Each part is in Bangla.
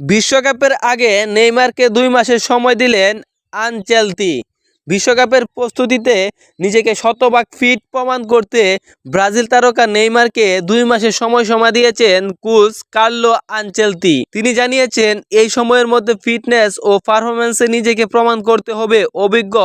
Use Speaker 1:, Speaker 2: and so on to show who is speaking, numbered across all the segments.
Speaker 1: বিশ্বকাপের আগে নেইমারকে ২ মাসের সময় দিলেন আনচেলতি। বিশ্বকাপের প্রস্তুতিতে নিজেকে শতভাগ ফিট প্রমাণ করতে ব্রাজিল তারকা নেইমারকে ২ মাসের সময় দিয়েছেন কোচ কার্লো আনচেলতি। তিনি জানিয়েছেন, এই সময়ের মধ্যে ফিটনেস ও পারফরম্যান্সে নিজেকে প্রমাণ করতে হবে অভিজ্ঞ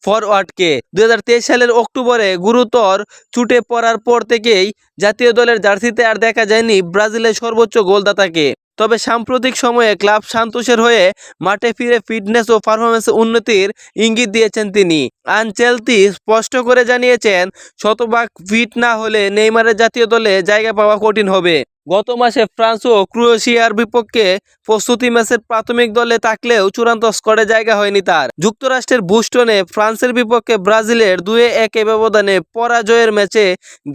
Speaker 1: ফরওয়ার্ডকে। ২০২৩ সালের অক্টোবরে গুরুতর চোটে পড়ার পর থেকেই জাতীয় দলের জার্সিতে আর দেখা যায়নি ব্রাজিলের সর্বোচ্চ গোলদাতাকে। তবে সাম্প্রতিক সময়ে ক্লাব সান্তোসের হয়ে মাঠে ফিরে ফিটনেস ও পারফরম্যান্সে উন্নতির ইঙ্গিত দিয়েছেন তিনি। আনচেলতি স্পষ্ট করে জানিয়েছেন, শতভাগ ফিট না হলে নেইমারের জাতীয় দলে জায়গা পাওয়া কঠিন হবে। গত মাসে ফ্রান্স ও ক্রোয়েশিয়ার বিপক্ষে প্রস্তুতি ম্যাচের প্রাথমিক দলে থাকলেও চূড়ান্ত স্কোয়াডে জায়গা হয়নি তার। যুক্তরাষ্ট্রের বুস্টনে ফ্রান্সের বিপক্ষে ব্রাজিলের ২-১ ব্যবধানে পরাজয়ের ম্যাচে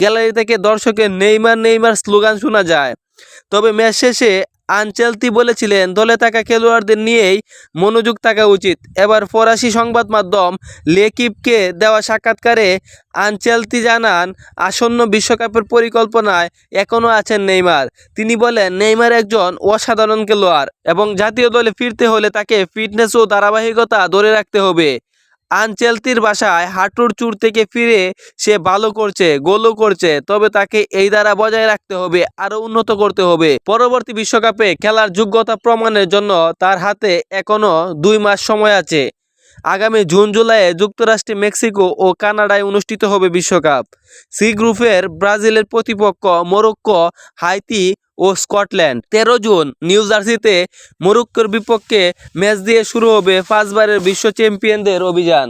Speaker 1: গ্যালারি থেকে দর্শকের নেইমার নেইমার স্লোগান শোনা যায়। তবে ম্যাচ শেষে আনচেলতি বলেছিলেন, দলে থাকা খেলোয়াড়দের নিয়েই মনোযোগ থাকা উচিত। এবার ফরাসি সংবাদ মাধ্যম লেকিপকে দেওয়া সাক্ষাৎকারে আনচেলতি জানান, আসন্ন বিশ্বকাপের পরিকল্পনায় এখনও আছেন নেইমার। তিনি বলেন, নেইমার একজন অসাধারণ খেলোয়াড় এবং জাতীয় দলে ফিরতে হলে তাকে ফিটনেস ও ধারাবাহিকতা ধরে রাখতে হবে। আনচেলতির ভাষায়, হাঁটুর চোট থেকে ফিরে সে ভালো করছে, গোলও করছে, তবে তাকে এই ধারা বজায় রাখতে হবে, আরও উন্নত করতে হবে। পরবর্তী বিশ্বকাপে খেলার যোগ্যতা প্রমাণের জন্য তার হাতে এখনও ২ মাস সময় আছে। আগামী জুন-জুলাইয়ে যুক্তরাষ্ট্রে, মেক্সিকো ও কানাডায় অনুষ্ঠিত হবে বিশ্বকাপ। সি গ্রুপের ব্রাজিলের প্রতিপক্ষ মরক্কো, হাইতি ও স্কটল্যান্ড। ১৩ জুন নিউ জার্সিতে মরক্কোর বিপক্ষে ম্যাচ দিয়ে শুরু হবে ৫ বারের বিশ্ব চ্যাম্পিয়নদের অভিযান।